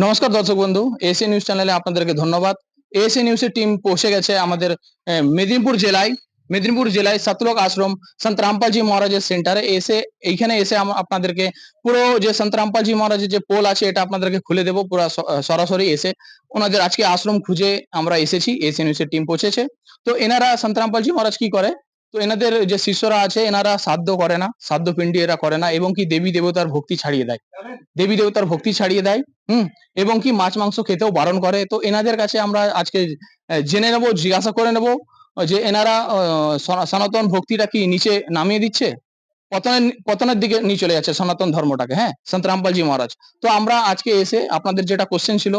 নমস্কার দর্শক বন্ধু, এসএ নিউজ চ্যানেলে আপনাদেরকে ধন্যবাদ। এসএ নিউজের টিম পৌঁছে গেছে আমাদের মেদিনীপুর জেলায় সতলোক আশ্রম সন্ত রামপালজি মহারাজের সেন্টারে। এইখানে এসে আপনাদেরকে পুরো যে সন্ত রামপালজি মহারাজের যে পোল আছে এটা আপনাদেরকে খুলে দেবো পুরো সরাসরি এসে। ওনাদের আজকে আশ্রম খুঁজে আমরা এসেছি, এসএ নিউজের টিম পৌঁছেছে। তো এনারা সন্ত রামপালজি মহারাজ কি করে, তো এনাদের যে শিষ্যরা আছে এনারা শ্রাদ্ধ করে না, শ্রাদ্ধ পিণ্ডি এরা করে না, এবং কি দেবী দেবতার ভক্তি ছাড়িয়ে দেয়, দেবী দেবতার ভক্তি ছাড়িয়ে দেয়। এবং কি মাছ মাংস খেতেও বারণ করে। তো এনাদের কাছে আমরা আজকে জেনে নেব, জিজ্ঞাসা করে নেব যে এনারা সনাতন ভক্তিটা কি নিচে নামিয়ে দিচ্ছে, পতনের দিকে নিয়ে চলে যাচ্ছে সনাতন ধর্মটাকে। হ্যাঁ, সন্ত রামপালজি মহারাজ। তো আমরা আজকে এসে আপনাদের যেটা কোশ্চেন ছিল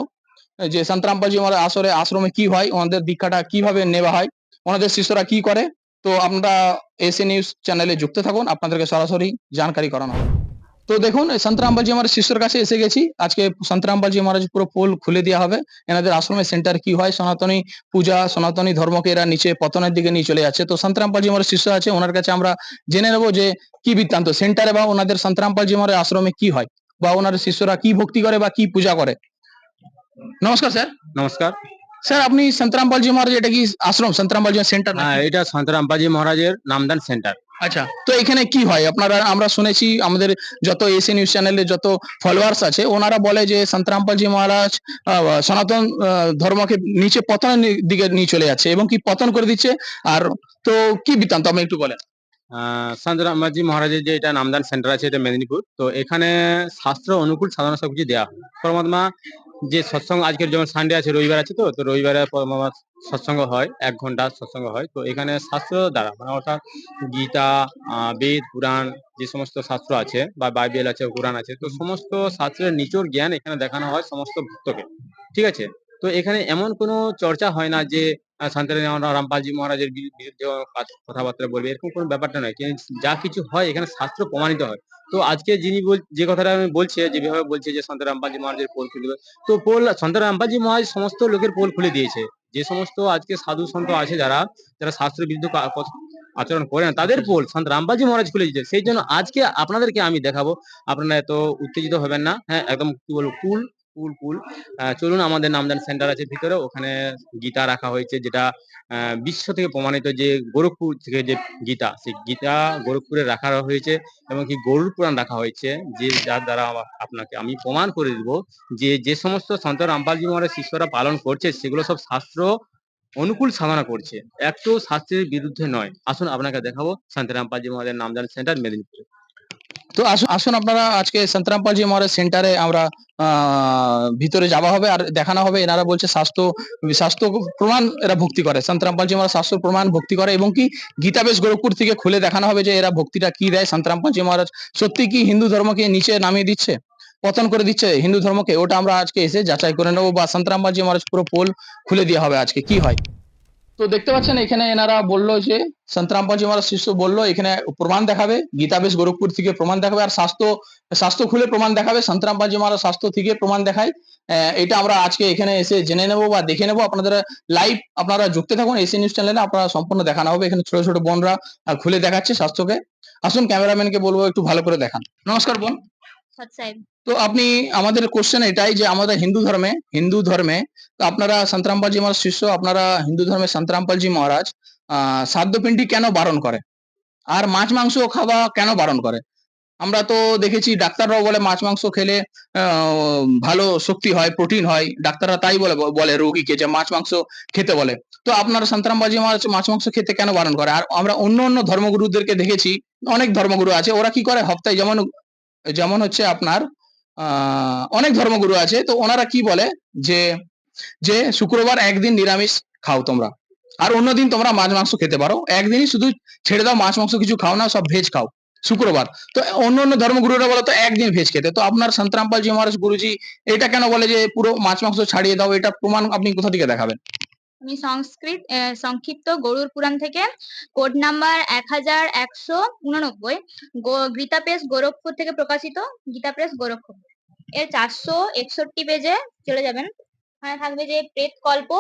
যে সন্ত রামপালজি মহারাজ আসলে আশ্রমে কি হয়, ওনাদের দীক্ষাটা কিভাবে নেওয়া হয়, ওনাদের শিষ্যরা কি করে, তো আপনারা এসএ নিউজ চ্যানেলে যুক্ত থাকুন, আপনাদেরকে সরাসরি জানকারি করানো হবে। তো দেখুন, সন্ত রামপালজি মহারাজ শিষ্যর কাছে এসে গেছি আজকে। সন্ত রামপালজি মহারাজ পুরো পোল খুলে দেওয়া হবে। এনাদের আশ্রমের সেন্টার কি হয়, সনাতনী পূজা, সনাতনী ধর্মকে এরা নিচে পতনের দিকে নিয়ে চলে যাচ্ছে। তো সন্ত রামপালজি মহারাজ শিষ্য আছে, ওনার কাছে আমরা জেনে নেবো যে কি বৃত্তান্ত সেন্টারে বা ওনাদের সন্ত রামপালজি মহারাজ আশ্রমে কি হয়, বা ওনার শিষ্যরা কি ভক্তি করে বা কি পূজা করে। নমস্কার স্যার। নমস্কার। স্যার, আপনি সন্ত রামপালজি মহারাজ, এটা কি আশ্রম সন্ত রামপালজি সেন্টার না? হ্যাঁ, এটা সন্ত রামপালজি মহারাজের নামদান সেন্টার। আচ্ছা, তো এখানে কি হয় আপনারা, আমরা শুনেছি আমাদের যত এসি নিউজ চ্যানেলে যত ফলোয়ার্স আছে ওনারা বলে যে সন্ত রামপালজি মহারাজ সনাতন ধর্মকে নিচে পতনের দিকে নিয়ে চলে যাচ্ছে এবং কি পতন করে দিচ্ছে। আর তো কি বৃত্তান্ত আপনি একটু বলেন। সন্ত রামপালজি মহারাজের যে এটা নামদান সেন্টার আছে, এটা মেদিনীপুর। তো এখানে শাস্ত্র অনুকূল সাধনা সবকিছু দেওয়া হয়। পরমাত্মা যে সৎসঙ্গ, আজকের যেমন সানডে আছে, রবিবার আছে, তো রবিবারে সৎসঙ্গ হয়, 1 ঘন্টা সৎসঙ্গ হয়। তো এখানে শাস্ত্র দ্বারা মানে অর্থাৎ গীতা, বেদ, পুরাণ, যে সমস্ত শাস্ত্র আছে বা বাইবেল আছে, কোরআন আছে, তো সমস্ত শাস্ত্রের নিচোর জ্ঞান এখানে দেখানো হয় সমস্ত ভক্তকে। ঠিক আছে। তো এখানে এমন কোনো চর্চা হয় না যে শান্তিনারায়ণ রামপালজি মহারাজের বিরুদ্ধে কথাবার্তা বলবে, এরকম কোনো ব্যাপারটা নয়। কিন্তু যা কিছু হয় এখানে শাস্ত্র প্রমাণিত হয়। তো আজকে যিনি যে কথাটা আমি বলছি, যেভাবে বলছে যে সন্ত রামপালজি মহারাজের পোল খুলে দেবে, তো পোল সন্ত রামপালজি মহারাজ সমস্ত লোকের পোল খুলে দিয়েছে। যে সমস্ত আজকে সাধু সন্ত আছে, যারা যারা শাস্ত্রের বিরুদ্ধে আচরণ করে না, তাদের পোল সন্ত রামপালজি মহারাজ খুলে দিয়েছে। সেই জন্য আজকে আপনাদেরকে আমি দেখাবো। আপনারা এত উত্তেজিত হবেন না। হ্যাঁ, একদম কি বলবো, কুল কুল কুল। চলুন, আমাদের নামদান সেন্টার আছে ভিতরে, ওখানে গীতা রাখা হয়েছে, যেটা বিশ্ব থেকে প্রমাণিত যে গোরখপুর থেকে যে গীতা, সেই গীতা গোরখপুরে রাখা হয়েছে, এবং কি গরুর পুরাণ রাখা হয়েছে, যে যার দ্বারা আপনাকে আমি প্রমাণ করে দিব যে যে সমস্ত সন্ত রামপালজি মহারাজ শিষ্যরা পালন করছে সেগুলো সব শাস্ত্র অনুকূল সাধনা করছে, একটু শাস্ত্রের বিরুদ্ধে নয়। আসুন আপনাকে দেখাবো সন্ত রামপালজি মহারাজের নামদান সেন্টার মেদিনীপুরে। তো আসুন আসুন আপনারা আজকে সন্ত রামপালজি মহারাজ সেন্টারে আমরা ভিতরে যাওয়া হবে আর দেখানো হবে। এনারা বলছে স্বাস্থ্য স্বাস্থ্য প্রমাণ এরা ভক্তি করে, সন্ত রামপালজি মহারাজ স্বাস্থ্য প্রমাণ ভক্তি করে, এবং কি গীতাবেশ গোরখপুর থেকে খুলে দেখানো হবে যে এরা ভক্তিটা কি দেয়। সন্ত রামপালজি মহারাজ সত্যি কি হিন্দু ধর্মকে নিচে নামিয়ে দিচ্ছে, পতন করে দিচ্ছে হিন্দু ধর্মকে, ওটা আমরা আজকে এসে যাচাই করে নেবো, বা সন্ত রামপালজি মহারাজ পুরো পোল খুলে দেওয়া হবে আজকে কি হয়। তো দেখতে পাচ্ছেন এখানে এনারা বললো যে সন্ত রামপালজি মহারাজ শিষ্য বললো এখানে প্রমাণ দেখাবে, গীতাবেশ গোরখপুর থেকে প্রমাণ দেখাবে, আর স্বাস্থ্য স্বাস্থ্য খুলে প্রমাণ দেখাবে। সন্ত রামপালজি মহারাজ স্বাস্থ্য থেকে প্রমাণ দেখায়। এটা আমরা আজকে এখানে এসে জেনে নেবো বা দেখে নেবো। আপনাদের লাইভ আপনারা যুক্ত থাকুন এসি নিউজ চ্যানেলে, আপনারা সম্পূর্ণ দেখানো হবে। এখানে ছোট ছোট বোনরা খুলে দেখাচ্ছে স্বাস্থ্যকে। আসুন ক্যামেরাম্যানকে বলবো একটু ভালো করে দেখান। নমস্কার বোন। তো আপনি, আমাদের কোশ্চেন এটাই যে আমাদের হিন্দু ধর্মে তো আপনারা সন্ত রামপালজি মহারাজ শিষ্য, আপনারা হিন্দু ধর্মে সন্ত রামপালজি মহারাজ শ্রাদ্ধপিণ্ডি কেন বারণ করে, আর মাছ মাংস খাওয়া কেন বারণ করে? আমরা তো দেখেছি ডাক্তাররাও বলে মাছ মাংস খেলে ভালো শক্তি হয়, প্রোটিন হয়, ডাক্তাররা তাই বলে বলে রোগীকে যে মাছ মাংস খেতে বলে। তো আপনারা সন্ত রামপালজি মহারাজ মাছ মাংস খেতে কেন বারণ করে? আর আমরা অন্য অন্য ধর্মগুরুদেরকে দেখেছি, অনেক ধর্মগুরু আছে, ওরা কি করে হপ্তায় যেমন যেমন হচ্ছে আপনার অনেক ধর্মগুরু আছে, তো ওনারা কি বলে যে যে শুক্রবার একদিন নিরামিষ খাও তোমরা, আর অন্যদিন তোমরা মাছ মাংস খেতে পারো, একদিনই শুধু ছেড়ে দাও, মাছ মাংস কিছু খাও না, সব ভেজ খাও শুক্রবার। তো অন্য অন্য ধর্মগুরুরা বলে তো একদিন ভেজ খেতে। তো আপনার সন্ত রামপালজি মহারাজ গুরুজি এটা কেন বলে যে পুরো মাছ মাংস ছাড়িয়ে দাও, এটা প্রমাণ আপনি কোথা থেকে দেখাবেন? আমি সংক্ষিপ্ত গরুর পুরাণ থেকে code number 1189 Gita press Gorakhpur থেকে প্রকাশিত, গীতা প্রেস গোরখপুর এর 461 পেজে চলে যাবেন। ওখানে থাকবে যে প্রেত कल्प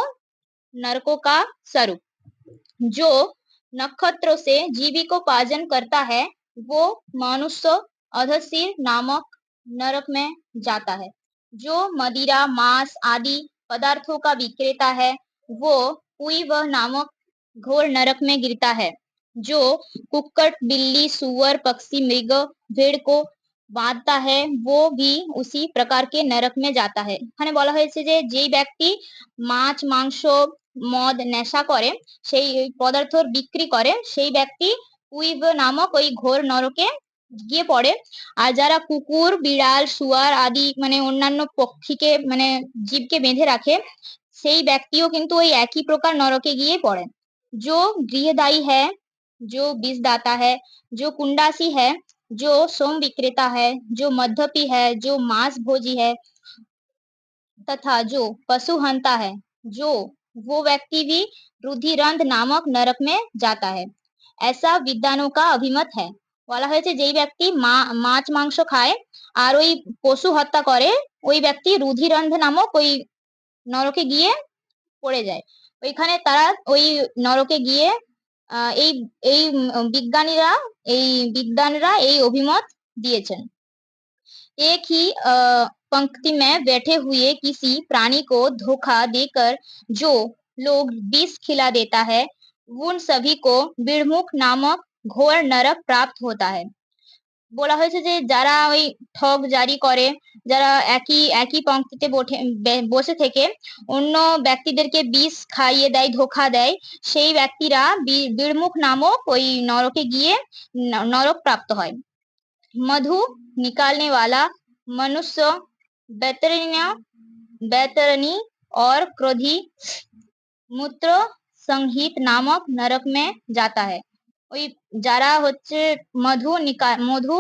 नरकों का स्वरूप, जो नक्षत्रों से जीवी को पाजन करता है, वो मनुष्य अधसीर नामक नरक में जाता है। जो मदिरा मांस आदि पदार्थों का विक्रेता है वो कुई नामक घोर नरक में गिरता है। जो कुक्कट बिल्ली सुअर पक्षी मृग भेड़ को বাঁধতা है वो भी उसी प्रकार के नरक में जाता है। এখানে বলা হয়েছে যে যেই ব্যক্তি মাছ মাংস মদ নেশা করে সেই পদার্থ বিক্রি করে সেই ব্যক্তি কুইব নামক ওই ঘোর নরকে গিয়ে পড়ে। আর যারা কুকুর বিড়াল শুয়ার আদি মানে অন্যান্য পক্ষীকে মানে জীবকে বেঁধে রাখে সেই ব্যক্তিও কিন্তু ওই একই প্রকার নরকে গিয়ে পড়ে। जो गृहदायी है जो विषदाता है जो कुंडासी है जो सोम विक्रेता है जो मद्यपी है जो मांस भोजी है तथा जो पशु हंता है जो वो व्यक्ति भी रुधिरंध नामक नरक में जाता है। ऐसा विद्वानों का अभिमत है। বলা হয়েছে যেই ব্যক্তি মাছ মাংস খায় আর ওই পশু হত্যা করে ওই ব্যক্তি রুধিরন্ধ নামক ওই নরকে গিয়ে পড়ে যায়। ওইখানে তারা ওই নরকে গিয়ে এই এই বিজ্ঞানীরা এই বিদ্বানরা এই অভিমত দিয়েছেন। एक ही पंक्ति में बैठे हुए किसी प्राणी को धोखा देकर जो लोग विष खिला देता है उन सभी को विमुख नामक घोर नरक प्राप्त होता है। বলা হয়েছে যে যারা ওই ঠগ জারি করে যারা একই একই পংক্তিতে বসে থেকে অন্য ব্যক্তিদেরকে বিষ খাইয়ে দেয় ধোঁকা দেয় সেই ব্যক্তিরা বিড়মুখ নামক ওই নরকে গিয়ে নরক প্রাপ্ত হয়। मधु निकालने वाला मनुष्य बैतरणी और क्रोधी मूत्र संहित नामक नरक में जाता है। ওই যারা হচ্ছে মধু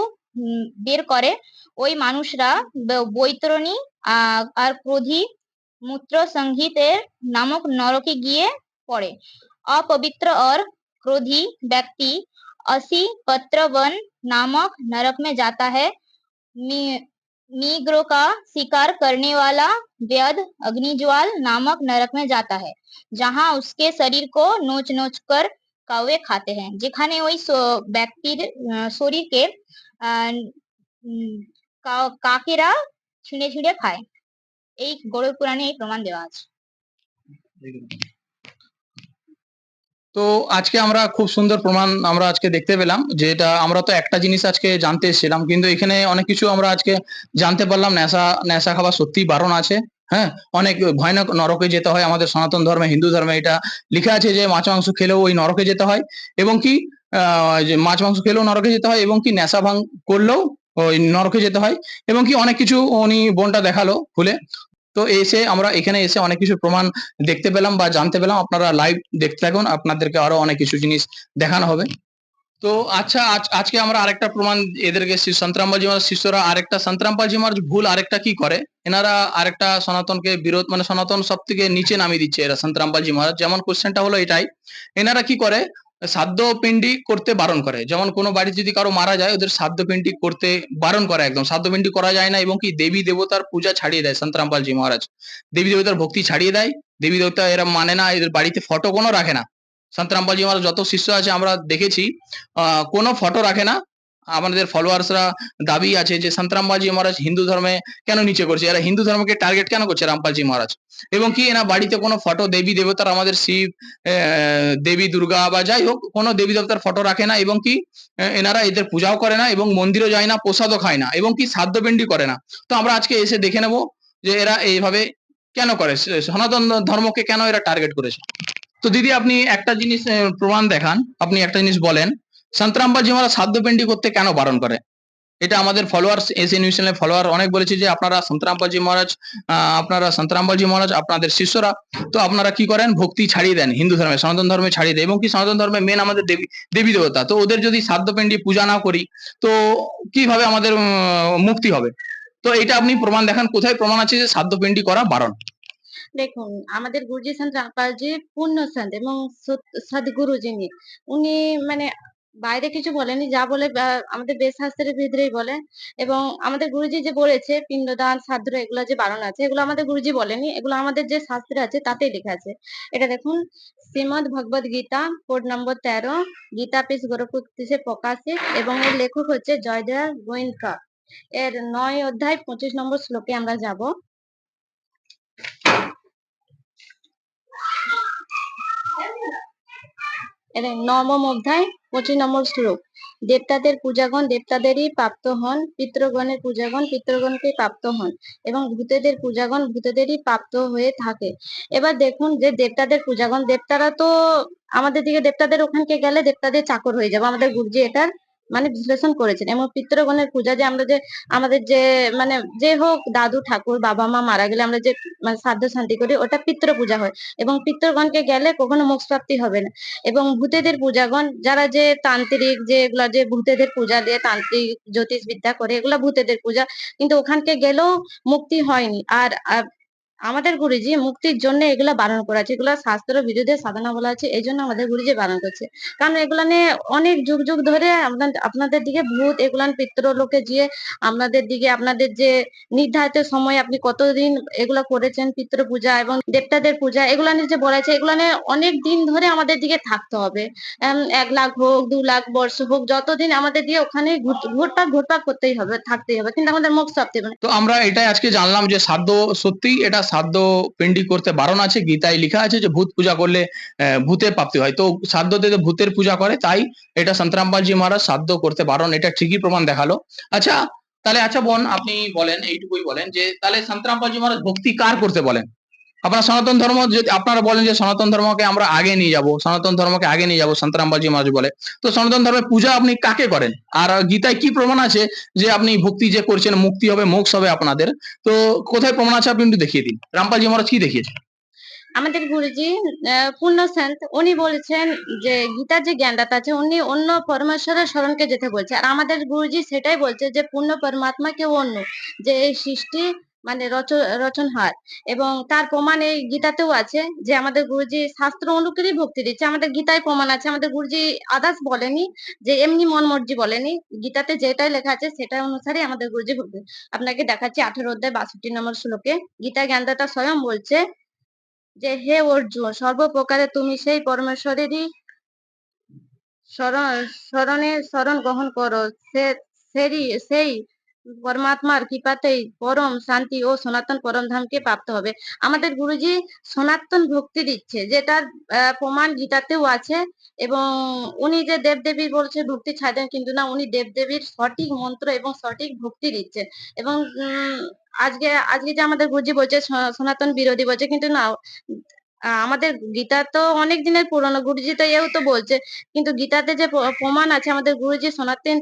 বের করে ওই মানুষরা বৈতরণী আর ক্রোধী মূত্র সংহিতের নামক নরকে গিয়ে পড়ে। अपवित्र और क्रोधी व्यक्ति असी पत्र वन नामक नरक में जाता है। नीग्रो का शिकार करने वाला व्यध अग्निज्वाल नामक नरक में जाता है जहां उसके शरीर को नोच नोच कर কাউয়ে খাতে হ্যাঁ যেখানে ওই ব্যক্তির শরীরকে কাকেরা ছিঁড়ে ছিঁড়ে খায়। এই গরুড় পুরাণে এই প্রমাণ দেওয়া আছে। তো আজকে আমরা খুব সুন্দর প্রমাণ আমরা আজকে দেখতে পেলাম যেটা আমরা তো একটা জিনিস আজকে জানতে এসেছিলাম কিন্তু এখানে অনেক কিছু আমরা আজকে জানতে পারলাম। নেশা খাওয়া সত্যি বারণ আছে। হ্যাঁ, অনেক ভয়ানক নরকে যেতে হয়। আমাদের সনাতন ধর্মে হিন্দু ধর্মে এটা লেখা আছে যে মাছ মাংস খেলেও ওই নরকে যেতে হয় এবং কি যে মাছ মাংস খেলেও নরকে যেতে হয় এবং কি নেশা ভাঙ করলেও ওই নরকে যেতে হয় এবং কি অনেক কিছু উনি বোনটা দেখালো খুলে। তো আমরা এখানে এসে অনেক কিছু প্রমাণ দেখতে পেলাম বা জানতে পেলাম। আপনারা লাইভ দেখতে থাকুন, আপনাদেরকে আরো অনেক কিছু জিনিস দেখানো হবে। তো আচ্ছা, আজকে আমরা আরেকটা প্রমাণ এদেরকে সন্তরামবাজি মহারাজ শিষ্যরা আরেকটা সন্তরামবাজি মহারাজ ভুল আরেকটা কি করে, এনারা আরেকটা সনাতনকে বিরোধ মানে সনাতন সব থেকে নিচে নামিয়ে দিচ্ছে এরা সন্তরামবাজি মহারাজ। যেমন কোশ্চেনটা হলো এটাই, এনারা কি করে শ্রাদ্ধ পিণ্ডি করতে বারণ করে। যেমন কোনো বাড়ি যদি কারো মারা যায় ওদের শ্রাদ্ধ পিণ্ডি করতে বারণ করে, একদম শ্রাদ্ধ পিণ্ডি করা যায় না এবং কি দেবী দেবতার পূজা ছাড়িয়ে দেয় সন্তরামপালজি মহারাজ। দেবী দেবতার ভক্তি ছাড়িয়ে দেয়, দেবী দেবতা এরা মানে না, এদের বাড়িতে ফটো কোনো রাখে না। সন্তরামপালজি মহারাজ যত শিষ্য আছে আমরা দেখেছি কোনো ফটো রাখে না। আমাদের ফলোয়ার্সরা দাবি আছে যে সন্তরামবাজি মহারাজ হিন্দু ধর্মে কেন নিচে করছে, এরা হিন্দু ধর্মকে টার্গেট কেন করছে রামপালজি মহারাজ। এবং কি এরা বাড়িতে কোনো ফটো দেবী দেবতার আমাদের শিব দেবী দুর্গা বা যাই হোক কোনো দেবী দেবতার ফটো রাখে না এবং কি এনারা এদের পূজাও করে না এবং মন্দিরও যায় না, প্রসাদও খায় না এবং কি শ্রাদ্ধপিণ্ডি করে না। তো আমরা আজকে এসে দেখে নেব যে এরা এইভাবে কেন করে, সনাতন ধর্মকে কেন এরা টার্গেট করেছে। তো দিদি আপনি একটা জিনিস প্রমাণ দেখান, আপনি একটা জিনিস বলেন সন্তরামবাজি মহারাজ শ্রাদ্ধপিণ্ডি করতে কেন বারণ করে। এটা আমাদের ফলোয়ার্স এসি নিউজ চ্যানেলের ফলোয়ার অনেক বলেছে যে আপনারা সন্তরামবাজি মহারাজ আপনাদের শিষ্যরা তো আপনারা কি করেন ভক্তি ছাড়িয়ে দেন হিন্দু ধর্মে, সনাতন ধর্মে ছাড়িয়ে দেন এবং কি সনাতন ধর্মে মেন আমাদের দেবী দেবতা, তো ওদের যদি শ্রাদ্ধপিণ্ডি পূজা না করি তো কিভাবে আমাদের মুক্তি হবে। তো এটা আপনি প্রমাণ দেখান, কোথায় প্রমাণ আছে যে শ্রাদ্ধপিণ্ডি করা বারণ। দেখুন আমাদের গুরুজি সন্ত রামপালজি পূর্ণ সন্ত এবং সদ্গুরু যিনি উনি মানে বাইরে কিছু বলেনি, যা বলে আমাদের বেদ শাস্ত্রের ভিতরেই বলে। এবং আমাদের গুরুজি যে বলেছে পিণ্ডদান শ্রাদ্ধ এগুলো যে বারণ আছে এগুলো আমাদের গুরুজি বলেনি, এগুলো আমাদের যে শাস্ত্রে আছে তাতেই লেখা আছে। এটা দেখুন Srimad Bhagavad Gita code number 13 Gita press Gorakhpur প্রকাশিত এবং এর লেখক হচ্ছে জয়দয়াল গোয়েঙ্কা। এর 9 অধ্যায় 25 নম্বর শ্লোকে আমরা যাব। এর 9ম অধ্যায় 25 নম্বর শ্লোক। দেবতাদের পূজাগণ দেবতাদেরই প্রাপ্ত হন, পিতৃগণের পূজাগণ পিতৃগণকে প্রাপ্ত হন এবং ভূতেদের পূজাগণ ভূতেদেরই প্রাপ্ত হয়ে থাকে। এবার দেখুন যে দেবতাদের পূজাগণ, দেবতারা তো আমাদের দিকে, দেবতাদের ওখানকে গেলে দেবতাদের চাকর হয়ে যাবো, আমাদের গুরুজি এটার মানে বিশ্লেষণ করেছেন। এবং পিতৃগণের পূজা, যে আমরা যে আমাদের যে মানে যে হোক দাদু ঠাকুর বাবা মা মারা গেলে আমরা যে মানে শ্রাদ্ধ শান্তি করি, ওটা পিতৃ পূজা হয় এবং পিতৃগণকে গেলে কখনো মোক্ষ প্রাপ্তি হবে না। এবং ভূতেদের পূজাগণ, যারা যে তান্ত্রিক, যেগুলা যে ভূতেদের পূজা দিয়ে তান্ত্রিক জ্যোতিষ বিদ্যা করে, এগুলা ভূতেদের পূজা, কিন্তু ওখানকে গেলেও মুক্তি হয়নি। আর আমাদের গুরুজি মুক্তির জন্য এগুলা বারণ করা আছে, এগুলা শাস্ত্র বিরুদ্ধে সাধনা বলা আছে, এই জন্য আমাদের গুরুজি বারণ করছে। কারণ এগুলা নিয়ে অনেক যুগ যুগ ধরে আপনাদের দিকে ভূত, এগুলা পিতৃলোকে গিয়ে আপনাদের দিকে, আপনাদের যে নির্ধারিত সময় আপনি কতদিন এগুলা করেছেন পিতৃ পূজা এবং দেবতাদের পূজা, এগুলা নিয়ে যে বলা আছে, এগুলা নিয়ে অনেক দিন ধরে আমাদের দিকে থাকতে হবে। 1 লাখ হোক 2 লাখ বর্ষ হোক, যতদিন আমাদের দিয়ে ওখানে ঘুরপাক করতেই হবে, থাকতেই হবে, কিন্তু আমাদের মোক্ষ প্রাপ্তি হবে না। তো আমরা এটাই আজকে জানলাম যে শ্রাদ্ধ, সত্যি এটা শ্রাদ্ধ পিণ্ডি করতে বারণ আছে, গীতায় লেখা আছে যে ভূত পূজা করলে ভূতের প্রাপ্তি হয়। তো শ্রাদ্ধ দিতে ভূতের পূজা করে, তাই এটা সন্তরামপালজি মহারাজ শ্রাদ্ধ করতে বারণ, এটা ঠিকই প্রমাণ দেখালো। আচ্ছা, তাহলে আচ্ছা বোন, আপনি বলেন, এইটুকুই বলেন যে তাহলে সন্তরামপালজি মহারাজ ভক্তি কার করতে বলেন? আপনার সনাতন ধর্ম, যদি আপনারা বলেন যে সনাতন ধর্মকে আমরা আগে নিয়ে যাব, সনাতন ধর্মকে আগে নিয়ে যাব, সন্তরামবাজি মহারাজ বলে, তো সনাতন ধর্মের পূজা আপনি কাকে করেন? আর গীতায় কি প্রমাণ আছে যে আপনি ভক্তি যে করছেন মুক্তি হবে, মোক্ষ হবে আপনাদের? তো কোথায় প্রমাণ আছে আপনি একটু দেখিয়ে দিন। রামপালজি মহারাজ কি দেখিয়েছে? আমাদের গুরুজি পূর্ণ সন্ত, উনি বলেছেন যে গীতার যে জ্ঞানদাতা আছে উনি অন্য পরমেশ্বরের শরণকে যেতে বলছে। আর আমাদের গুরুজি সেটাই বলছে যে পূর্ণ পরমাত্মা কেউ অন্য, যে এই সৃষ্টি মানে রচনহার। এবং তার প্রমাণ এই গীতাতেও আছে যে আমাদের গুরুজি শাস্ত্র অনুকূলই ভক্তি দিচ্ছে। আমাদের গীতায় প্রমাণ আছে, আমাদের গুরুজি আদার্স বলেনি, যে এমনি মন মর্জি বলেনি, গীতাতে যেটাই লেখা আছে সেটা অনুসারে আমাদের গুরুজি ভক্তি। আপনাকে দেখাচ্ছি 18 অধ্যায় 62 নম্বর শ্লোকে গীতা জ্ঞানদাতা স্বয়ং বলছে যে হে অর্জুন, সর্বপ্রকারে তুমি সেই পরমেশ্বরেরই শরণ গ্রহণ করো, সেই পরমাত্মার কৃপাতেই পরম শান্তি ও সনাতন পরম ধামকে প্রাপ্ত হবে। আমাদের গুরুজি সনাতন ভক্তি দিচ্ছে, যেটার প্রমাণ গীতাতেও আছে। এবং উনি যে দেবদেবী বলছে ভক্তি ছাড়েন, কিন্তু না, উনি দেবদেবীর সঠিক মন্ত্র এবং সঠিক ভক্তি দিচ্ছেন। এবং আজকে আজকে যে আমাদের গুরুজি বলছে সনাতন বিরোধী বলছে, কিন্তু না, আমাদের গীতা তো অনেক দিনের পুরনো, গুরুজি তো এও তো বলছে, কিন্তু গীতাতে যে প্রমাণ আছে আমাদের গুরুজি সনাতন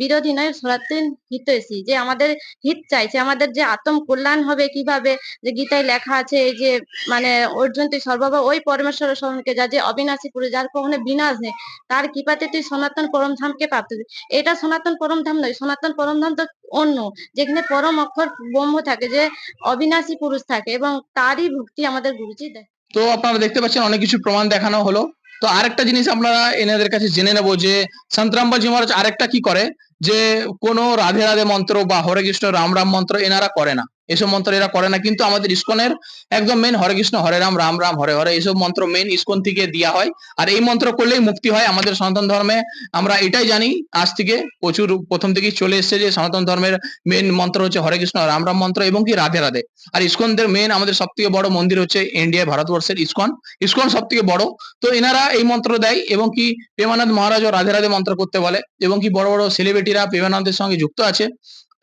বিরোধী নয়, সনাতন হিতৈষী, যে আমাদের হিত চাইছে, আমাদের যে আত্ম কল্যাণ হবে কিভাবে, যে গীতায় লেখা আছে এই যে মানে অর্জুন তুই সর্বদা ওই পরমেশ্বরের শরণকে যা, যে অবিনাশী পুরুষ, যার কখনো বিনাশ নেই, তার কৃপাতে তুই সনাতন পরম ধামকে প্রাপ্ত হবি। এটা সনাতন পরম ধাম নয়, সনাতন পরম ধাম তো অন্য, যেখানে পরম অক্ষর ব্রহ্ম থাকে, যে অবিনাশী পুরুষ থাকে, এবং তারই ভক্তি আমাদের গুরুজি দেয়। তো আপনারা দেখতে পাচ্ছেন অনেক কিছু প্রমাণ দেখানো হলো। তো আরেকটা জিনিস আপনারা এনাদের কাছে জেনে নেবো যে সন্তরামবাজি মহারাজ আরেকটা কি করে, যে কোনো রাধে রাধে মন্ত্র বা হরে কৃষ্ণ রাম রাম মন্ত্র এনারা করে না, এসব মন্ত্র এরা করে না। কিন্তু আমাদের ইসকনের একদম মেন হরে কৃষ্ণ হরে রাম রাম রাম হরে হরে, এইসব মন্ত্র মেন ইসকন থেকে দেওয়া হয়। আর এই মন্ত্র করলেই মুক্তি হয় আমাদের সনাতন ধর্মে। আমরা এটাই জানি, আজ থেকে প্রচুর প্রথম থেকেই চলে এসেছে যে সনাতন ধর্মের মেন মন্ত্র হচ্ছে হরে কৃষ্ণ রাম রাম মন্ত্র এবং কি রাধে রাধে। আর ইসকনদের মেন, আমাদের সব থেকে বড় মন্দির হচ্ছে ইন্ডিয়া ভারতবর্ষের ইসকন, ইসকন সব থেকে বড়। তো এনারা এই মন্ত্র দেয় এবং কি প্রেমানন্দ মহারাজও রাধে রাধে মন্ত্র করতে বলে, এবং কি বড় বড় সেলিব্রিটিরা প্রেমানন্দের সঙ্গে যুক্ত আছে।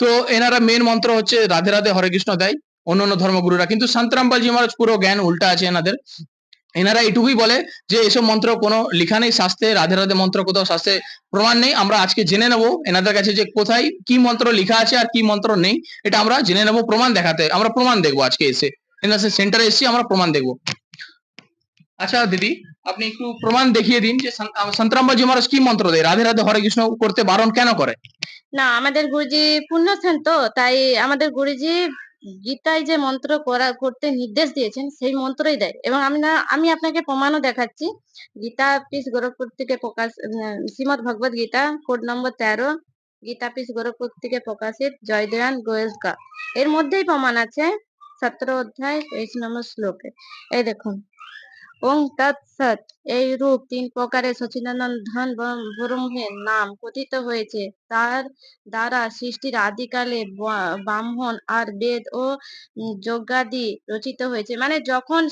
তো এনারা মেন মন্ত্র হচ্ছে রাধে রাধে হরে কৃষ্ণ দেয় অন্যান্য ধর্মগুরুরা, কিন্তু সন্তরামপালজি মহারাজ পুরো জ্ঞান উল্টা আছে এনাদের। এনারা এইটুকুই বলে যে এসব মন্ত্র কোনো লেখা নেই শাস্ত্রে, রাধে রাধে মন্ত্র কোথাও শাস্ত্রে প্রমাণ নেই। আমরা আজকে জেনে নেবো এনাদের কাছে যে কোথায় কি মন্ত্র লেখা আছে আর কি মন্ত্র নেই, এটা আমরা জেনে নেবো। প্রমাণ দেখাতে, আমরা প্রমাণ দেখবো আজকে এসে, এনাদের সেন্টারে এসেছি, আমরা প্রমাণ দেখবো। আচ্ছা দিদি, আপনি একটু প্রমাণ দেখিয়ে দিন যে সন্তরামবাজি মহারাজ কি মন্ত্র দেয়, রাধে রাধে হরে কৃষ্ণ করতে বারণ কেন করে? না, আমাদের গুরুজি পূর্ণছেন, তো তাই আমাদের গুরুজি গীতায় যে মন্ত্র করতে নির্দেশ দিয়েছেন সেই মন্ত্রই দেয়। এবং আমি আপনাকে প্রমাণও দেখাচ্ছি। গীতা পিস গোরখপুর থেকে প্রকাশ, Srimad Bhagavat Gita code number 13, Gita press Gorakhpur থেকে প্রকাশিত, জয়দয়ান গোয়েলকা, এর মধ্যেই প্রমাণ আছে 17 অধ্যায় 23 নম্বর শ্লোকে। এই দেখুন, ওং তৎসৎ। এই রূপ ৩ প্রকারে সচ্চিদানন্দন ব্রহ্মের নাম কথিত হয়েছে। তার দ্বারা সৃষ্টির আদিকালে ব্রাহ্মণ আর বেদ ও যজ্ঞাদি রচিত হয়েছে। মানে যখন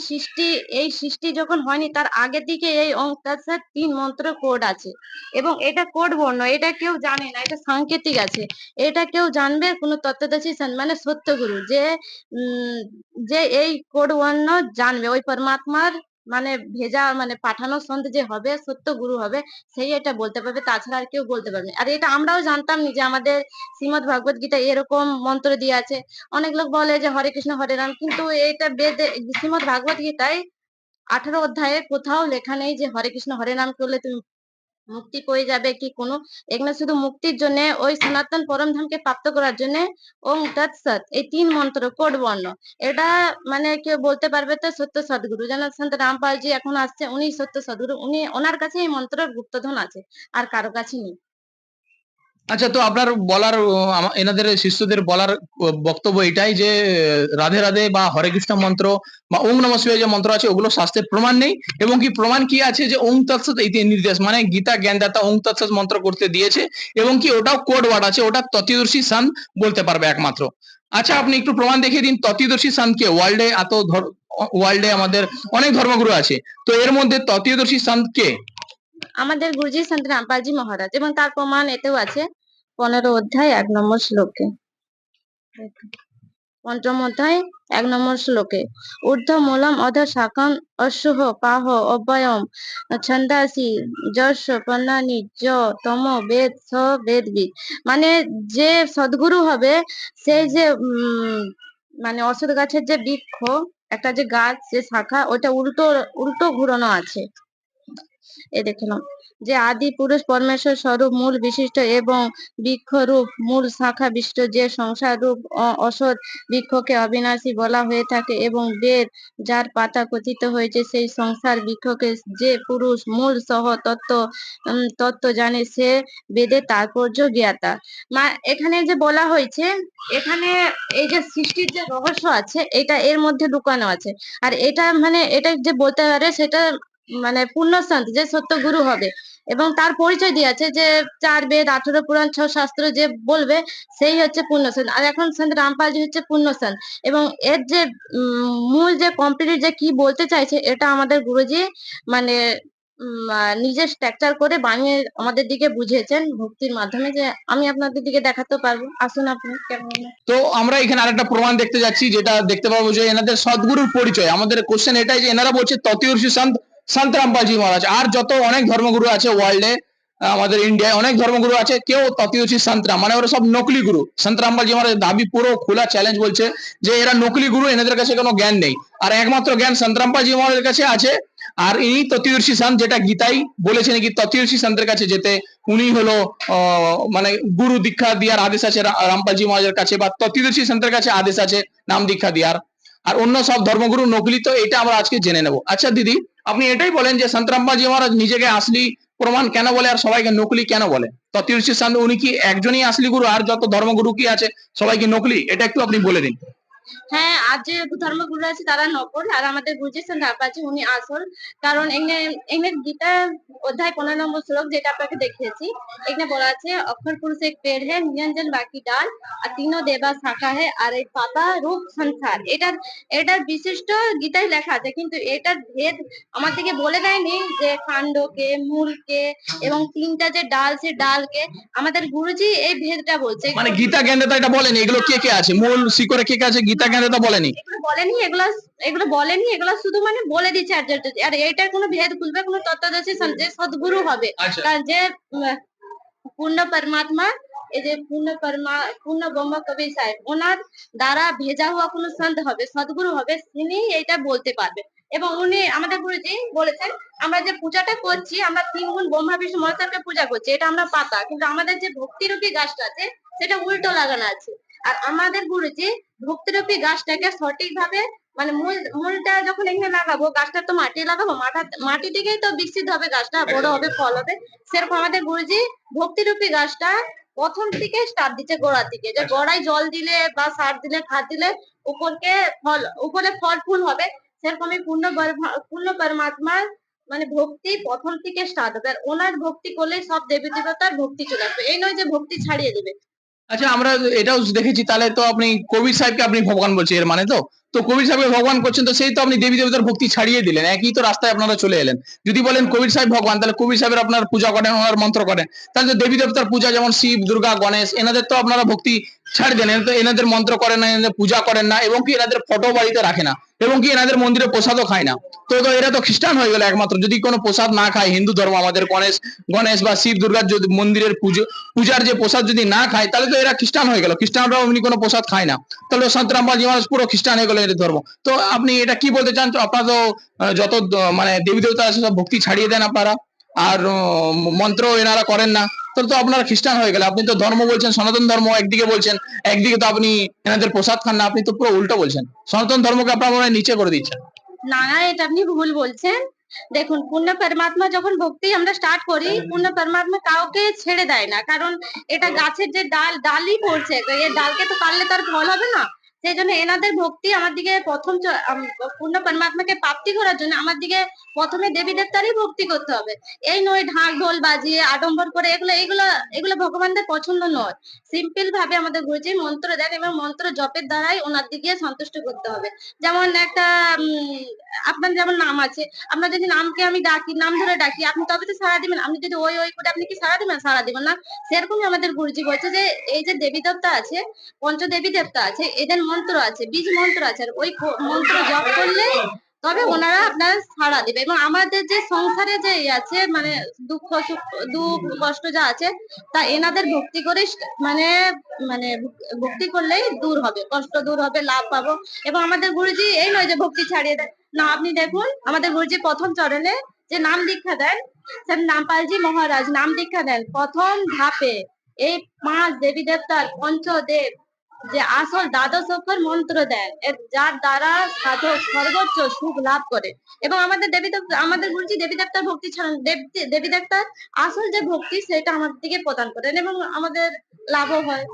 এই সৃষ্টি যখন হয়নি তার আগের দিকে এই ওং তৎসৎ ৩ মন্ত্র কোড আছে এবং এটা কোড বর্ণ, এটা কেউ জানে না, এটা সাংকেতিক আছে। এটা কেউ জানবে কোন তত্ত্বদর্শী মানে সত্যগুরু, যে এই কোড বর্ণ জানবে ওই পরমাত্মার মানে ভেজা মানে পাঠানো সন্ত যে হবে, সত্য গুরু হবে, সেই এটা বলতে পারবে, তাছাড়া আর কেউ বলতে পারবে না। আর এটা আমরাও জানতাম না যে আমাদের শ্রীমদ ভাগবত গীতা এরকম মন্ত্র দিয়ে আছে। অনেক লোক বলে যে হরে কৃষ্ণ হরে রাম, কিন্তু এটা বেদে শ্রীমদ ভাগবত গীতায় 18 অধ্যায়ে কোথাও লেখা নেই যে হরে কৃষ্ণ হরে নাম করলে তুমি মুক্তি পেয়ে যাবে কি কোনো। এগুলো শুধু মুক্তির জন্য, ওই সনাতন পরম ধামকে প্রাপ্ত করার জন্য ওং তৎসৎ এই ৩ মন্ত্র কোড বর্ণ। এটা মানে কেউ বলতে পারবে তো সত্য সদ্গুরু, যেন সন্ত রামপালজি এখন আসছে, উনি সত্য সদ্গুরু, ওনার কাছে এই মন্ত্রের গুপ্তধন আছে, আর কারো কাছে নেই। আচ্ছা, তো আপনার বলার এনাদের শিষ্যদের বলার বক্তব্য এটাই যে রাধে রাধে বা হরে কৃষ্ণ মন্ত্র বা ওম নমঃ শিবায় যে মন্ত্র আছে ওগুলো শাস্ত্রের প্রমাণ নেই, এবং কি প্রমাণ কি আছে যে ওম তৎসৎ এই নির্দেশ মানে গীতা জ্ঞানদাতা ওম তৎসৎ মন্ত্র করতে দিয়েছে, এবং কি ওটাও কোড ওয়ার্ড আছে, ওটা তত্ত্বদর্শী সন্ত বলতে পারবে একমাত্র। আচ্ছা, আপনি একটু প্রমাণ দেখিয়ে দিন তত্ত্বদর্শী সন্তকে। ওয়ার্ল্ডে আমাদের অনেক ধর্মগুরু আছে, তো এর মধ্যে তত্ত্বদর্শী সন্ত কে? আমাদের গুরুজি সন্ত রামপালজি মহারাজ, এবং তার প্রমাণ এতেও আছে 15 অধ্যায় 1 নম্বর শ্লোকে। ৫ম অধ্যায় 1 নম্বর শ্লোকে ঊর্ধ্ব মূলম অধ শাখাম অশ্বহ পাহ অব্যয়ম ছন্দাসি যশ পন্নানি য তম বেদ স বেদবিদ। মানে যে সদ্গুরু হবে, সেই যে মানে অশ্বত্থ গাছের যে বৃক্ষ, একটা যে গাছ, যে শাখা, ওটা উল্টো উল্টো ঘুরানো আছে। এ দেখলাম যে আদি পুরুষ পরমেশ্বর স্বরূপ মূল বিশিষ্ট এবং বৃক্ষ রূপ মূল শাখা বিশিষ্ট যে সংসার রূপ অসৎ বৃক্ষকে অবিনাশী বলা হয়ে থাকে, এবং বেদ যার পাতা কথিত হয়েছে, সেই সংসার বৃক্ষকে যে পুরুষ মূল সহ তত্ত্ব জানে, সে বেদের তাৎপর্য জ্ঞাতা। এখানে যে বলা হয়েছে, এখানে এই যে সৃষ্টির যে রহস্য আছে, এটা এর মধ্যে লুকানো আছে। আর এটা মানে এটা যে বলতে পারে, সেটা মানে পূর্ণ সন্ত যে সত্য গুরু হবে, এবং তার পরিচয় দিয়েছে যে 4 বেদ 18 পুরাণ 6 শাস্ত্র যে বলবে, সেই হচ্ছে পূর্ণ সন্ত। আর এখন সন্ত রামপালজি হচ্ছে পূর্ণ সন্ত, এবং এর যে মূল যে কমপ্লিট যে কি বলতে চাইছে, এটা আমাদের গুরুজি মানে নিজের স্ট্রাকচার করে বানিয়ে আমাদের দিকে বুঝিয়েছেন ভক্তির মাধ্যমে। যে আমি আপনাদের দিকে দেখাতে পারবো, আসুন আপনি কেমন। তো আমরা এখানে আরেকটা প্রমাণ দেখতে যাচ্ছি, যেটা দেখতে পাবো যে এনাদের সদ্গুরুর পরিচয়। আমাদের কোশ্চেন এটাই যে এনারা বলছে তত্ত্বদর্শী সন্ত সন্ত রামপালজি মহারাজ। আর যত অনেক ধর্মগুরু আছে ওয়ার্ল্ডে, আমাদের ইন্ডিয়ায় অনেক ধর্মগুরু আছে, কেউ তত্ত্বদর্শী সন্তরা মানে ওরা সব নকলি গুরু। সন্ত রামপালজি মহারাজ দাবি পুরো খোলা চ্যালেঞ্জ বলছে যে এরা নকলি গুরু, এনাদের কাছে কোনো জ্ঞান নেই, আর একমাত্র জ্ঞান সন্ত রামপালজি মহারাজের কাছে আছে। আর ইনি তত্ত্বদর্শী সন্ত, যেটা গীতাই বলেছেন কি তত্ত্বদর্শী সন্তের কাছে যেতে। উনি হলো মানে গুরু দীক্ষা দেওয়ার আদেশ আছে রামপালজি মহারাজের কাছে, বা তত্ত্বদর্শী সন্তের কাছে আদেশ আছে নাম দীক্ষা দেওয়ার। আর অন্য সব ধর্মগুরু নকলি, তো এটা আমরা আজকে জেনে নেব। আচ্ছা দিদি, আপনি এটাই বলেন যে সন্ত রামপালজি মহারাজ নিজেকে আসলি প্রমাণ কেন বলে আর সবাইকে নকলি কেন বলে? তত্ত্বদর্শী সন্ত উনি কি একজনই আসলি গুরু, আর যত ধর্মগুরু কি আছে সবাইকে নকলি? এটা একটু আপনি বলে দিন। হ্যাঁ, আর যে ধর্মগুরু আছে তারা নকল, আর আমাদের গুরুজি সন্ত রামপালজি উনি আসল। কারণ এখানে গীতা অধ্যায় 15 নম্বর শ্লোক যেটা আপনাকে দেখিয়েছি, এখানে বলা আছে অক্ষর পুরুষ এক পেड़ है निरंजन बाकी डाल আর तीनों देवा শাখা है আর এই পাতা রূপ সংসার। এটার বিশিষ্ট গীতায় লেখা আছে, কিন্তু এটার ভেদ আমাদেরকে বলে দেয়নি যে কাণ্ডকে মূলকে এবং 3টা যে ডাল, সে ডালকে আমাদের গুরুজি এই ভেদটা বলছে। মানে গীতা জ্ঞানদাতা এটা বলেনি এগুলো কে কে আছে, মূল শিকড়ে কে কে আছে, গীতা জ্ঞানদাতা বলেনি। এগুলো বলেনি, এগুলো শুধু মানে বলে দিচ্ছে আর এটার কোনো ভেদ খুলবে কোনো তত্ত্বদর্শী যে সদ্গুরু হবে। আচ্ছা। কারণ যে পূর্ণ পরমাত্মা, এই যে পূর্ণ ব্রহ্ম কবির সাহেব, ওনার দ্বারা ভেজা হওয়া কোনো সন্ত হবে, সদ্গুরু হবে, তিনি এটা বলতে পারবে। এবং উনি আমাদের গুরুজি বলেছেন, আমরা যে পূজাটা করছি, আমরা 3 গুণ ব্রহ্মা বিষ্ণু মহেশ্বরকে পূজা করছি, এটা আমরা পাতা, কিন্তু আমাদের যে ভক্তিরূপী গাছটা আছে সেটা উল্টো লাগানো আছে। আর আমাদের গুরুজি ভক্তিরূপী গাছটাকে সঠিকভাবে মানে মূলটা যখন এখানে লাগাবো, গাছটা তো মাটি লাগাবো, মাটি থেকেই তো বিকশিত হবে, গাছটা বড় হবে, ফল হবে। সেরকম আমাদের গুরুজি ভক্তিরূপী গাছটা প্রথম থেকে স্টার্ট দিচ্ছে গোড়া থেকে, যে গোড়ায় জল দিলে বা সার দিলে খাদ দিলে উপরে ফল ফুল হবে, সেরকমই পূর্ণ পরমাত্মার মানে ভক্তি প্রথম থেকে স্টার্ট হবে। আর ওনার ভক্তি করলে সব দেবী দেবতার ভক্তি চলে আসবে, এই নয় যে ভক্তি ছাড়িয়ে দেবে। আচ্ছা, আমরা এটাও দেখেছি, তাহলে তো আপনি কবির সাহেবকে আপনি ভগবান বলছেন, এর মানে তো কবির সাহেবকে ভগবান করছেন, তো সেই তো আপনি দেবী দেবতার ভক্তি ছাড়িয়ে দিলেন, একই তো রাস্তায় আপনারা চলে এলেন। যদি বলেন কবির সাহেব ভগবান, তাহলে কবির সাহেবের আপনার পূজা করেন, ওনার মন্ত্র করেন, তাহলে তো দেবী দেবতার পূজা যেমন শিব, দুর্গা, গণেশ, এনাদের তো আপনারা ভক্তি ছাড় দেন, তো এনাদের মন্ত্র করেন না, এনাদের পূজা করেন না, এবং কি এনাদের ফটো বাড়িতে রাখে না, এবং কি এনাদের মন্দিরে প্রসাদও খায় না। তো এরা তো খ্রিস্টান হয়ে গেল একমাত্র, যদি কোনো প্রসাদ না খায়, হিন্দু ধর্ম আমাদের গণেশ গণেশ বা শিব দুর্গার যদি মন্দিরের পূজার যে প্রসাদ যদি না খায়, তাহলে তো এরা খ্রিস্টান হয়ে গেল। খ্রিস্টানরাও এমনি কোনো প্রসাদ খায় না, তাহলে সন্তরামবাজি মহারাজ পুরো খ্রিস্টান হয়ে গেল এদের ধর্ম। তো আপনি এটা কি বলতে চান? তো আপনারা তো যত মানে দেবী দেবতা আছে সব ভক্তি ছাড়িয়ে দেন আপনারা, আর মন্ত্র এনারা করেন না, তাহলে তো আপনারা খ্রিস্টান হয়ে গেলে। আপনি তো ধর্ম বলছেন সনাতন ধর্ম একদিকে বলছেন, একদিকে তো আপনি এনাদের প্রসাদ খান না, আপনি তো পুরো উল্টো বলছেন, সনাতন ধর্মকে আপনারা মনে হয় নিচে করে দিচ্ছেন। না, এটা আপনি ভুল বলছেন। দেখুন, পূর্ণ পরমাত্মা যখন ভক্তি আমরা স্টার্ট করি, পূর্ণ পরমাত্মা কাউকে ছেড়ে দেয় না, কারণ এটা গাছের যে ডালই পড়ছে, তো এই ডালকে তো কাটলে তার ফল হবে না। সেই জন্য এনাদের ভক্তি আমার দিকে পূর্ণ পরমাত্মাকে প্রাপ্তি করার জন্য আমার দিকে প্রথমে দেবী দেবতারই ভক্তি করতে হবে। এই নয় ঢাক ঢোল বাজিয়ে আডম্বর করে, এগুলো এগুলো এগুলো ভগবানদের পছন্দ নয়। সিম্পল ভাবে আমাদের গুরুজি মন্ত্র দেন এবং মন্ত্র জপের দ্বারাই ওনার দিকে সন্তুষ্ট করতে হবে। যেমন একটা আপনার যেমন নাম আছে, আপনার যদি নামকে আমি ডাকি, নাম ধরে ডাকি, আপনি তবে তো সাড়া দিবেন। আপনি যদি ওই ওই করে আপনি কি সাড়া দিবেন? সাড়া দিবেন না। সেরকমই আমাদের গুরুজি বলছে যে এই যে দেবী দেবতা আছে, পঞ্চদেবী দেবতা আছে, এদের মন্ত্র আছে, বীজ মন্ত্র আছে, আর ওই মন্ত্র জপ করলে তবে ওনারা আপনার সাড়া দিবে। এবং আমাদের যে সংসারে যে আছে মানে দুঃখ সুখ, দুঃখ কষ্ট যা আছে, তা এনাদের ভক্তি করে মানে মানে ভক্তি করলেই দূর হবে, কষ্ট দূর হবে, লাভ পাবো। এবং আমাদের গুরুজি এই নয় যে ভক্তি ছাড়িয়ে দেয় না। আপনি দেখুন আমাদের গুরুজি প্রথম চরণে যে নাম দীক্ষা দেন, স্যার নামপালজি মহারাজ নাম দীক্ষা দেন প্রথম ধাপে। এই 5 দেবী দেবতার পঞ্চদেব যে আসল দ্বাদশ অক্ষর মন্ত্র দেন, যার দ্বারা সাধক সর্বোচ্চ সুখ লাভ করে। এবং আমাদের দেবী দেবতা, আমাদের গুরুজি দেবী দেবতার ভক্তি ছাড়ান, দেবী দেবতার আসল যে ভক্তি সেটা আমাদের দিকে প্রদান করেন এবং আমাদের লাভও হয়।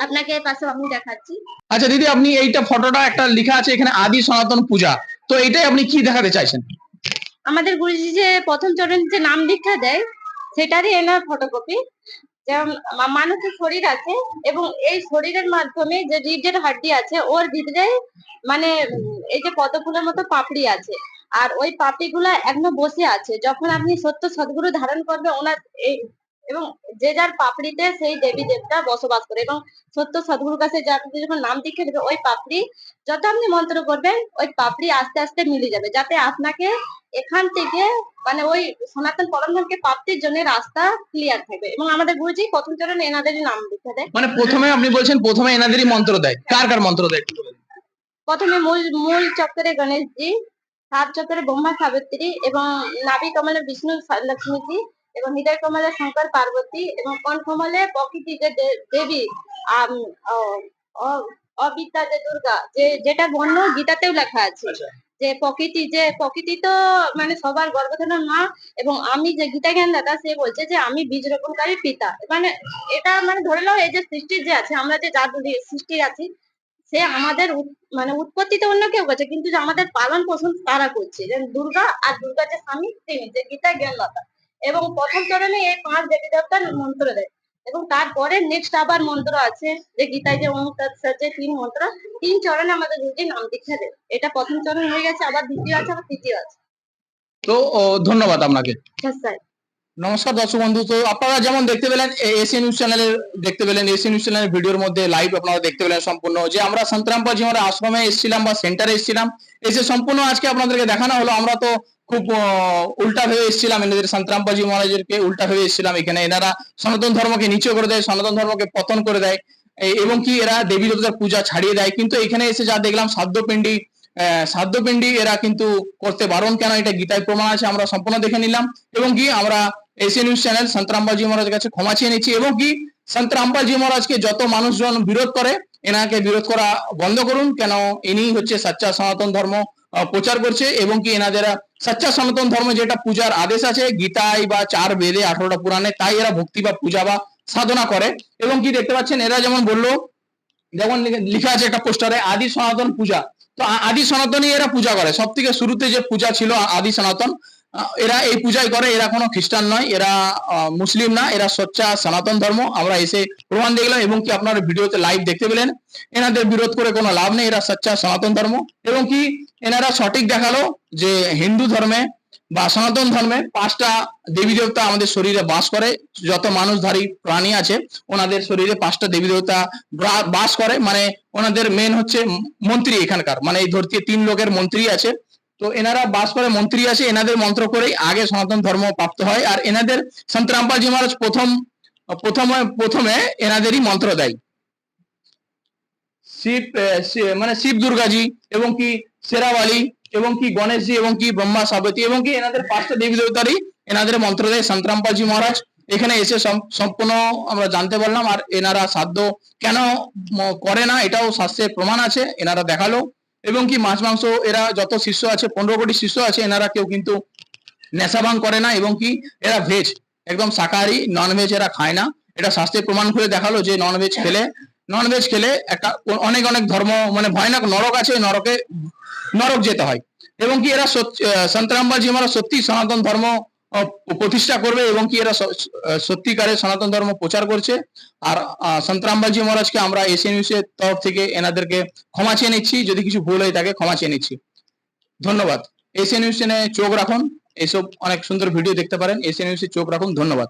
আপনাকে এর পাশে আমি দেখাচ্ছি। আচ্ছা দিদি, আপনি এইটা ফটোটা একটা লেখা আছে এখানে আদি সনাতন পূজা, তো এটাই আপনি কি দেখাতে চাইছেন? আমাদের গুরুজি যে প্রথম চরণ যে নাম দীক্ষা দেয় সেটারই এনার ফটোকপি। যেমন মানুষের শরীর আছে এবং এই শরীরের মাধ্যমে যে রিডের হাড্ডি আছে ওর ভিতরে মানে এই যে পদ্মফুলের মতো পাপড়ি আছে, আর ওই পাপড়ি গুলা এখনো বসে আছে। যখন আপনি সত্য সদ্গুরু ধারণ করবে ওনার এই এবং যে যার পাপড়িতে সেই দেবী দেবতা বসবাস করে, এবং সত্য সদ্গুরুর কাছে আপনি যখন নাম দীক্ষা দেবে ওই পাপড়ি যত আপনি মন্ত্র করবেন ওই পাপড়ি আস্তে আস্তে মিলে যাবে, যাতে আপনাকে এখান থেকে মানে ওই সনাতন পরমধামকে প্রাপ্তির জন্য রাস্তা ক্লিয়ার থাকবে। এবং আমাদের গুরুজি প্রথম চরণে এনাদেরই নাম দীক্ষা দেয়। মানে প্রথমে আপনি বলছেন প্রথমে এনাদেরই মন্ত্র দেয়, কার কার মন্ত্র দেয় একটু বলুন। প্রথমে মূল চক্রে গণেশজি, হাত চক্রে ব্রহ্মা সাবিত্রী, এবং নাভি কমলে বিষ্ণু লক্ষ্মীজি, এবং হৃদয় কমলে শঙ্কর পার্বতী, এবং কন কমলে প্রকৃতি যে দেবী অবিদ্যা যে দুর্গা, যেটা বর্ণ গীতাতেও লেখা আছে যে প্রকৃতি তো মানে সবার গর্ভধারণ মা। এবং আমি যে গীতা জ্ঞান দাদা সে বলছে যে আমি বীজ রোপণকারী পিতা। মানে এটা মানে ধরে নাও এই যে সৃষ্টির যে আছে, আমরা যে জাত সৃষ্টির আছি, সে আমাদের মানে উৎপত্তি তো অন্য কেউ করছে, কিন্তু যে আমাদের পালন পোষণ তারা করছে, যে দুর্গা, আর দুর্গা যে স্বামী তিনি যে গীতা জ্ঞানদাতা। এবং প্রথম চরণে এই 5 দেবী দেবতার মন্ত্র দেয়, এবং তারপরে নেক্সট আবার মন্ত্র আছে যে গীতায় যে যে 3 মন্ত্র, 3 চরণে আমাদের গুরুজি নাম দীক্ষা দেয়। এটা প্রথম চরণ হয়ে গেছে, আবার দ্বিতীয় আছে, আবার তৃতীয় আছে। তো ধন্যবাদ আপনাকে। স্যার নমস্কার দর্শক বন্ধু, তো আপনারা যেমন দেখতে পেলেন এশিয়া নিউজ চ্যানেলে এশিয়া নিউজ চ্যানেলের ভিডিওর মধ্যে লাইভ আপনারা দেখতে পেলেন সম্পূর্ণ, যে আমরা সন্তরামপাজি মহারাজ আশ্রমে এসেছিলাম বা সেন্টারে এসেছিলাম, এসে সম্পূর্ণ আজকে আপনাদেরকে দেখানো হলো। আমরা তো খুব উল্টা ভেবে এসেছিলাম, এনাদের সন্তরামপাজি মহারাজেরকে উল্টা ভেবে এসেছিলাম। এখানে এনারা সনাতন ধর্মকে নিচে করে দেয়, সনাতন ধর্মকে পতন করে দেয়, এবং কি এরা দেবী দেবতার পূজা ছাড়িয়ে দেয়। কিন্তু এখানে এসে যা দেখলাম সাধ্যপিণ্ডি এরা কিন্তু করতে বারণ, কেন এটা গীতায় প্রমাণ আছে, আমরা সম্পূর্ণ দেখে নিলাম। এবং কি আমরা এশিয়া নিউজ চ্যানেল সন্তরামপালজি মহারাজের কাছে ক্ষমা চেয়ে নিচ্ছি, এবং কি সন্তরামপালজি মহারাজকে যত মানুষজন বিরোধ করে এনাকে বিরোধ করা বন্ধ করুন, কেন ইনি হচ্ছে সচ্চা সনাতন ধর্ম প্রচার করছে। এবং কি এনাদের সচ্চা সনাতন ধর্ম যেটা পূজার আদেশ আছে গীতায় বা 4 বেদে 18টা পুরাণে, তাই এরা ভক্তি বা পূজা বা সাধনা করে। এবং কি দেখতে পাচ্ছেন এরা যেমন বললো, যেমন লেখা আছে একটা পোস্টারে আদি সনাতন পূজা, তো আদি সনাতনী এরা পূজা করে, সব থেকে শুরুতে যে পূজা ছিল আদি সনাতন, এরা এই পূজাই করে। এরা কোনো খ্রিস্টান নয়, এরা মুসলিম না, এরা সচ্চা সনাতন ধর্ম। আমরা এসে প্রমাণ দেখলাম এবং কি আপনারা ভিডিওতে লাইভ দেখতে পেলেন। এনাদের বিরোধ করে কোনো লাভ নেই, এরা সচ্চা সনাতন ধর্ম। এবং কি এনারা সঠিক দেখালো যে হিন্দু ধর্মে বা সনাতন ধর্মে 5টা দেবী দেবতা আমাদের শরীরে বাস করে। যত মানুষধারী প্রাণী আছে ওনাদের শরীরে 5টা দেবী দেবতা বাস করে। মানে ওনাদের মেন হচ্ছে মন্ত্রী এখানকার, মানে এই ধরতে 3 লোকের মন্ত্রী আছে। তো এনারা বাস করে, মন্ত্রী আছে, এনাদের মন্ত্র করেই আগে সনাতন ধর্ম প্রাপ্ত হয়। আর এনাদের সন্ত রামপালজি মহারাজ প্রথমে এনাদেরই মন্ত্র দেয়। মানে শিব দুর্গাজি এবং কি শেরাওয়ালি এবং কি গণেশজি এবং কি ব্রহ্মা সাবতী এবং কি এনাদের 5টা দেবী দেবতারই এনাদের মন্ত্র দেয় সন্ত রামপালজি মহারাজ। এখানে এসে সম্পূর্ণ আমরা জানতে পারলাম। আর এনারা সাধ্য কেন করে না এটাও শাস্ত্রের প্রমাণ আছে, এনারা দেখালো। এবং কি মাছ মাংস, এরা যত শিষ্য আছে 15 কোটি শিষ্য আছে, এনারা কেউ কিন্তু নেশা ভাঙ করে না। এবং কি এরা ভেজ, একদম শাকাহারি, নন ভেজ এরা খায় না। এটা শাস্ত্রের প্রমাণ করে দেখালো যে নন ভেজ খেলে একটা অনেক ধর্ম মানে ভয়ানক নরক আছে, নরক যেতে হয়। এবং কি এরা সন্ত রামপালজি মহারাজ সত্যি সনাতন ধর্ম প্রতিষ্ঠা করবে এবং কি এরা সত্যিকারে সনাতন ধর্ম প্রচার করছে। আর সন্ত রামপালজি মহারাজকে আমরা এশিয়ান নিউজ এর তরফ থেকে এনাদেরকে ক্ষমা চেয়ে নিচ্ছি, যদি কিছু ভুল হয়ে থাকে ক্ষমা চেয়ে নিচ্ছি। ধন্যবাদ। এশিয়ান নিউজ চ্যানেলে চোখ রাখুন, এইসব অনেক সুন্দর ভিডিও দেখতে পারেন। এশিয়ান নিউজে চোখ রাখুন। ধন্যবাদ।